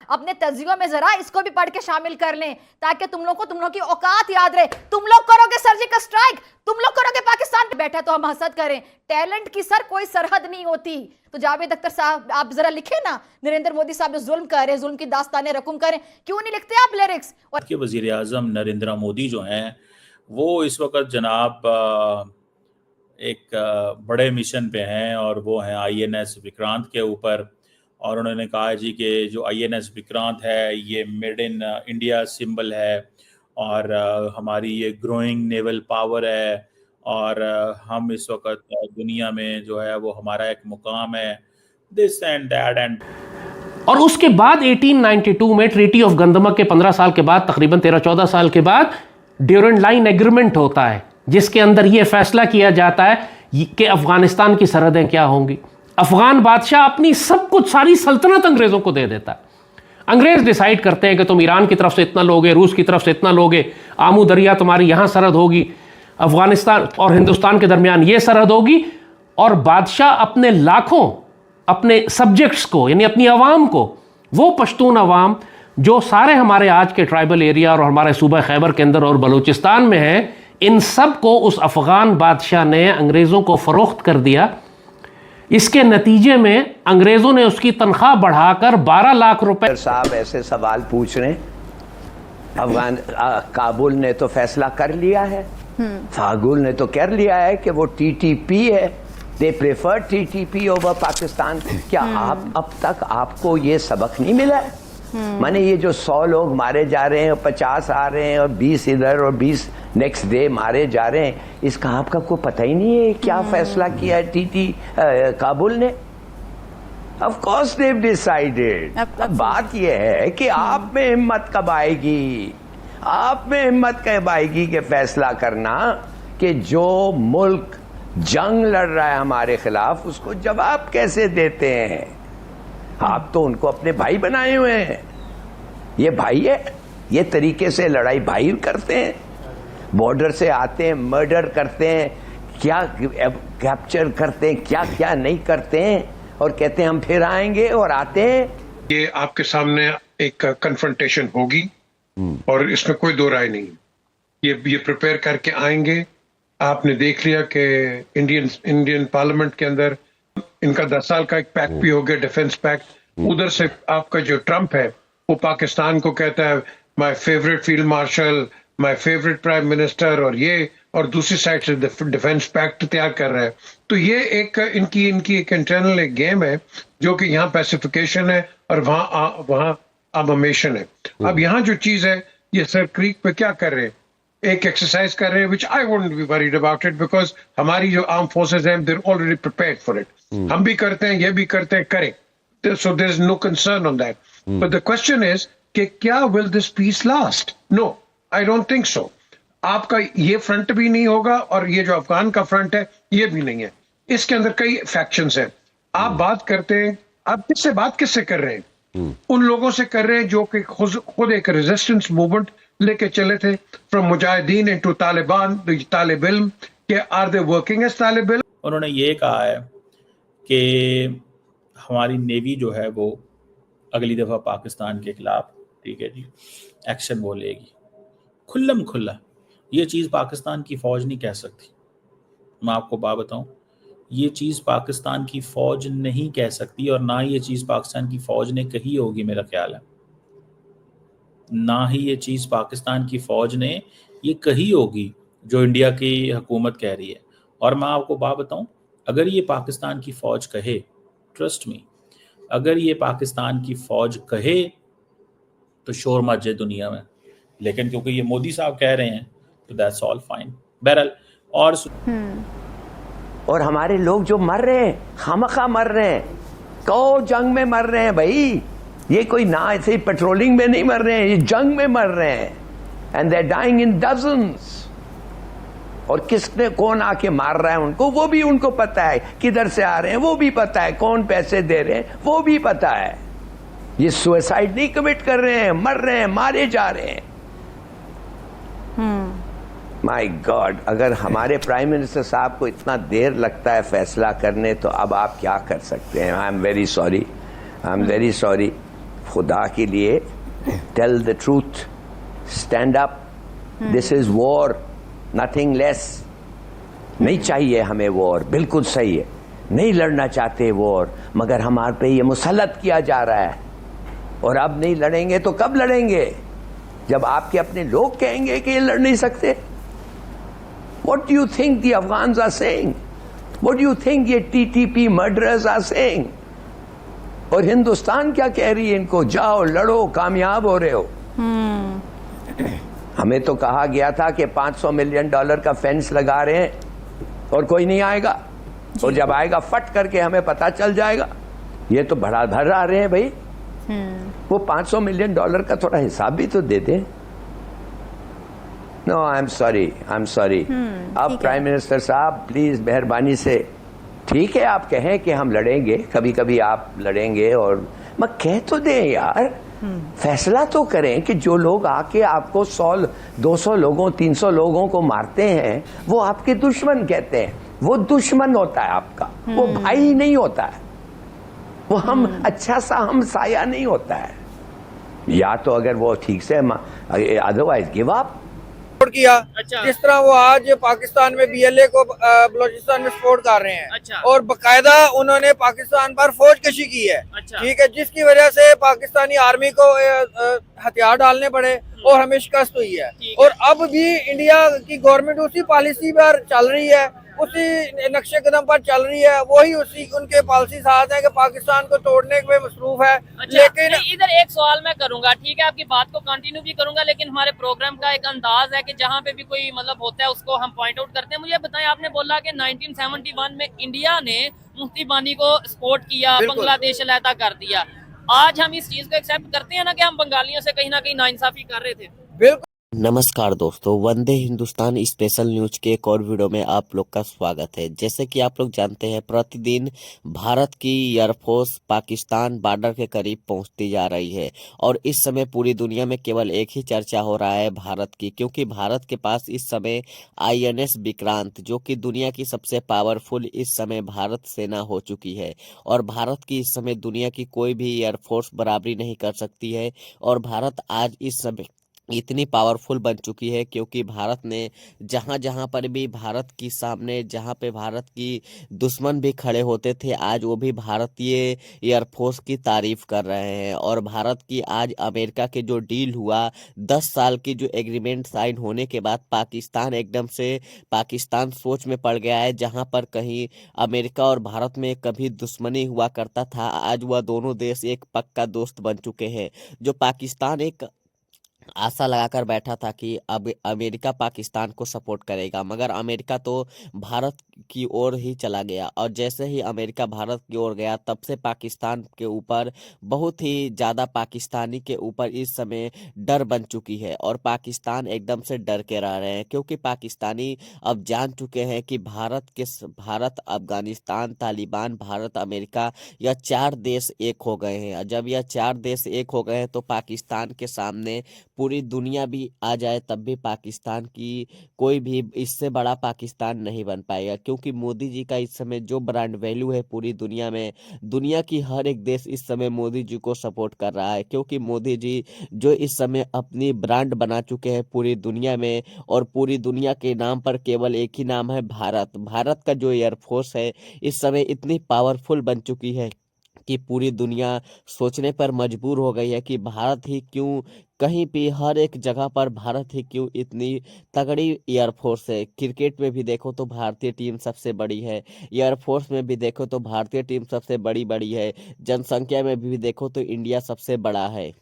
अपने तज्जियों में जरा इसको भी पढ़ के शामिल कर लें, ताकि तुम लोग की औकात याद रहे। तुम लोग करोगे सर्जिकल स्ट्राइक, तुम लोग करोगे पाकिस्तान पे बैठा तो हम हसद करें। टैलेंट की सर कोई सरहद नहीं होती। तो जावेद अख्तर साहब आप जरा लिखे ना, नरेंद्र मोदी साहब जो जुल्म कर रहे हैं, जुल्म की दास्तानें रकम करें, क्यों नहीं लिखते आप लिरिक्स? और वजीर आजम नरेंद्र मोदी जो हैं वो इस वक्त जनाब एक बड़े मिशन पे हैं, और वो हैं INS विक्रांत के ऊपर। और उन्होंने कहा जी कि जो INS विक्रांत है ये मेड इन इंडिया सिंबल है, और हमारी ये ग्रोइंग नेवल पावर है, और हम इस वक्त दुनिया में जो है वो हमारा एक मुकाम है, दिस एंड दैट एंड। और उसके बाद 1892 में ट्रीटी ऑफ गंदमक के 15 साल के बाद, तकरीबन 13-14 साल के बाद ड्यूरेंट लाइन एग्रीमेंट होता है, जिसके अंदर यह फैसला किया जाता है कि अफगानिस्तान की सरहदें क्या होंगी। अफगान बादशाह अपनी सब कुछ, सारी सल्तनत अंग्रेजों को दे देता है। अंग्रेज डिसाइड करते हैं कि तुम ईरान की तरफ से इतना लोगे, रूस की तरफ से इतना लोगे, आमू दरिया तुम्हारी यहां सरहद होगी, अफगानिस्तान और हिंदुस्तान के दरमियान यह सरहद होगी। और बादशाह अपने लाखों अपने सब्जेक्ट्स को, यानी अपनी आवाम को, वो पश्तून आवाम जो सारे हमारे आज के ट्राइबल एरिया और हमारे सूबा खैबर के अंदर और बलूचिस्तान में है, इन सब को उस अफगान बादशाह ने अंग्रेज़ों को फ़रोख्त कर दिया। इसके नतीजे में अंग्रेज़ों ने उसकी तनख्वाह बढ़ाकर 12 लाख रुपए। साहब ऐसे सवाल पूछ रहे हैं। काबुल ने तो फैसला कर लिया है, काबुल ने तो कर लिया है कि वो TTP है, they prefer TTP over Pakistan. क्या आप अब तक आपको ये सबक नहीं मिला है? माने ये जो 100 लोग मारे जा रहे हैं और 50 आ रहे हैं और 20 इधर और 20 नेक्स्ट डे मारे जा रहे हैं, इसका आपका कोई पता ही नहीं है क्या फैसला किया है काबुल ने? Of course they decided. अब बात यह है कि आप में हिम्मत कब आएगी, आप में हिम्मत कब आएगी कि फैसला करना कि जो मुल्क जंग लड़ रहा है हमारे खिलाफ, उसको जवाब कैसे देते हैं? आप तो उनको अपने भाई बनाए हुए हैं, ये भाई है, ये तरीके से लड़ाई भाई करते हैं, बॉर्डर से आते हैं, मर्डर करते हैं, क्या कैप्चर करते हैं, क्या क्या नहीं करते हैं, और कहते हैं हम फिर आएंगे और आते हैं। ये आपके सामने एक कन्फ्रंटेशन होगी और इसमें कोई दो राय नहीं। ये प्रिपेयर करके आएंगे। आपने देख लिया कि इंडियन पार्लियामेंट के अंदर इनका 10 साल का एक पैक्ट भी हो गया, डिफेंस पैक्ट। उधर से आपका जो ट्रंप है वो पाकिस्तान को कहता है my favourite field marshal, my favourite prime minister, और दूसरी साइड से डिफेंस पैक्ट तैयार कर रहा है। तो ये एक इनकी एक इंटरनल एक गेम है, जो कि यहाँ पैसिफिकेशन है और वहां अबमेशन है। अब यहाँ जो चीज है, ये सर क्रीक पे क्या कर रहे हैं, एक एक्सरसाइज कर रहे हैं, which I wouldn't be worried about it, because हमारी जो आर्म फोर्सेज हैं they're already prepared for it. हम भी करते हैं, ये भी करते हैं, करें। So there is no concern on that. But the question is कि क्या will this peace last? No, I don't think so. आपका ये फ्रंट भी नहीं होगा और ये जो अफगान का फ्रंट है ये भी नहीं है। इसके अंदर कई फैक्शंस हैं। आप बात करते हैं, आप किससे कर रहे हैं? उन लोगों से कर रहे हैं जो कि खुद एक रेजिस्टेंस मूवमेंट लेके चले थे, फ्रॉम मुजाहिदीन इनटू तालिबान, तालिब इल्म, के आर दे वर्किंग एज तालिब इल्म। उन्होंने ये कहा है कि हमारी नेवी जो है वो अगली दफ़ा पाकिस्तान के खिलाफ, ठीक है जी, एक्शन वो लेगी खुल्लम खुल्ला। ये चीज़ पाकिस्तान की फ़ौज नहीं कह सकती। मैं आपको बात बताऊं, ये चीज़ पाकिस्तान की फ़ौज नहीं कह सकती, और ना ये चीज़ पाकिस्तान की फ़ौज ने कही होगी, मेरा ख्याल है। ना ही ये चीज़ पाकिस्तान की फ़ौज ने ये कही होगी जो इंडिया की हुकूमत कह रही है। और मैं आपको बात बताऊं, अगर ये पाकिस्तान की फ़ौज कहे, ट्रस्ट मी, अगर ये पाकिस्तान की फ़ौज कहे तो शोर मच जाए दुनिया में, लेकिन क्योंकि ये मोदी साहब कह रहे हैं तो दैट्स ऑल फाइन। बहरहाल, और हमारे लोग जो मर रहे हैं, खामखा मर रहे हैं, कौ जंग में मर रहे हैं भाई। ये कोई ना ऐसे ही पेट्रोलिंग में नहीं मर रहे हैं, ये जंग में मर रहे हैं, and they are dying in dozens. और किसने कौन आके मार रहा है उनको, वो भी उनको पता है, किधर से आ रहे हैं वो भी पता है, कौन पैसे दे रहे हैं वो भी पता है। ये सुसाइड नहीं कमिट कर रहे हैं, मर रहे हैं, मारे जा रहे हैं। माय गॉड, अगर हमारे प्राइम मिनिस्टर साहब को इतना देर लगता है फैसला करने, तो अब आप क्या कर सकते हैं? I am very sorry, I am very sorry. खुदा के लिए tell the truth, stand up, this is war, nothing less. नहीं चाहिए हमें वॉर, बिल्कुल सही है, नहीं लड़ना चाहते वॉर, मगर हमारे पे ये मुसल्लत किया जा रहा है। और अब नहीं लड़ेंगे तो कब लड़ेंगे? जब आपके अपने लोग कहेंगे कि ये लड़ नहीं सकते। What do you think the Afghans are saying? What do you think ये TTP murderers are saying? और हिंदुस्तान क्या कह रही है इनको? जाओ लड़ो, कामयाब हो रहे हो। हमें तो कहा गया था कि $500 मिलियन का फेंस लगा रहे हैं और कोई नहीं आएगा, और जब आएगा फट करके हमें पता चल जाएगा। ये तो भड़ा भर आ रहे हैं भाई। वो $500 मिलियन का थोड़ा हिसाब भी तो दे दें। No, I am sorry. अब प्राइम मिनिस्टर साहब प्लीज मेहरबानी से, ठीक है आप कहें कि हम लड़ेंगे, कभी कभी आप लड़ेंगे, और मैं कह तो दें यार, फैसला तो करें कि जो लोग आके आपको 100, 200 लोगों, 300 लोगों को मारते हैं वो आपके दुश्मन कहते हैं। वो दुश्मन होता है आपका, वो भाई नहीं होता है, वो हम अच्छा सा हम साया नहीं होता है। या तो अगर वो ठीक से, अदरवाइज गिव अप किया। अच्छा। जिस तरह वो आज पाकिस्तान में BLA को बलोचिस्तान में सपोर्ट कर रहे हैं। अच्छा। और बकायदा उन्होंने पाकिस्तान पर फौज कशी की है। अच्छा। ठीक है, जिसकी वजह से पाकिस्तानी आर्मी को हथियार डालने पड़े और हमें शिकस्त हुई है। और अब भी इंडिया की गवर्नमेंट उसी पॉलिसी पर चल रही है, उसी नक्शे कदम पर चल रही है, वही उसी उनके पॉलिसी साथ है कि पाकिस्तान को तोड़ने में मसरूफ है। अच्छा, लेकिन इधर एक सवाल मैं करूंगा, ठीक है, आपकी बात को कंटिन्यू भी करूंगा, लेकिन हमारे प्रोग्राम का एक अंदाज है कि जहां पे भी कोई मतलब होता है उसको हम पॉइंट आउट करते हैं। मुझे बताएं, आपने बोला कि 1971 में इंडिया ने मुफ्ती बानी को सपोर्ट किया, बांग्लादेश अलहदा कर दिया। आज हम इस चीज को एक्सेप्ट करते हैं ना कि हम बंगालियों से कहीं ना कहीं नाइंसाफी कर रहे थे। बिल्कुल। नमस्कार दोस्तों, वंदे हिंदुस्तान स्पेशल न्यूज के एक और वीडियो में आप लोग का स्वागत है। जैसे कि आप लोग जानते हैं, प्रतिदिन भारत की एयरफोर्स पाकिस्तान बॉर्डर के करीब पहुंचती जा रही है, और इस समय पूरी दुनिया में केवल एक ही चर्चा हो रहा है भारत की, क्योंकि भारत के पास इस समय INS विक्रांत, जो कि दुनिया की सबसे पावरफुल इस समय भारत सेना हो चुकी है, और भारत की इस समय दुनिया की कोई भी एयरफोर्स बराबरी नहीं कर सकती है। और भारत आज इस समय इतनी पावरफुल बन चुकी है क्योंकि भारत ने जहां जहां पर भी भारत की सामने, जहां पे भारत की दुश्मन भी खड़े होते थे, आज वो भी भारतीय एयरफोर्स की तारीफ कर रहे हैं। और भारत की आज अमेरिका के जो डील हुआ, 10 साल की जो एग्रीमेंट साइन होने के बाद पाकिस्तान सोच में पड़ गया है। जहां पर कहीं अमेरिका और भारत में कभी दुश्मनी हुआ करता था, आज वह दोनों देश एक पक्का दोस्त बन चुके हैं। जो पाकिस्तान एक आशा लगाकर बैठा था कि अब अमेरिका पाकिस्तान को सपोर्ट करेगा, मगर अमेरिका तो भारत की ओर ही चला गया, और जैसे ही अमेरिका भारत की ओर गया, तब से पाकिस्तान के ऊपर बहुत ही ज़्यादा, पाकिस्तानी के ऊपर इस समय डर बन चुकी है, और पाकिस्तान एकदम से डर के रह रहे हैं, क्योंकि पाकिस्तानी अब जान चुके हैं कि भारत, अफगानिस्तान, तालिबान, भारत, अमेरिका, यह 4 देश एक हो गए हैं। जब यह 4 देश एक हो गए हैं तो पाकिस्तान के सामने पूरी दुनिया भी आ जाए, तब भी पाकिस्तान की कोई भी इससे बड़ा पाकिस्तान नहीं बन पाएगा, क्योंकि मोदी जी का इस समय जो ब्रांड वैल्यू है पूरी दुनिया में, दुनिया की हर एक देश इस समय मोदी जी को सपोर्ट कर रहा है, क्योंकि मोदी जी जो इस समय अपनी ब्रांड बना चुके हैं पूरी दुनिया में, और पूरी दुनिया के नाम पर केवल एक ही नाम है, भारत। भारत का जो एयरफोर्स है इस समय इतनी पावरफुल बन चुकी है कि पूरी दुनिया सोचने पर मजबूर हो गई है कि भारत ही क्यों, कहीं भी हर एक जगह पर भारत ही क्यों इतनी तगड़ी एयरफोर्स है। क्रिकेट में भी देखो तो भारतीय टीम सबसे बड़ी है, एयरफोर्स में भी देखो तो भारतीय टीम सबसे बड़ी है, जनसंख्या में भी देखो तो इंडिया सबसे बड़ा है।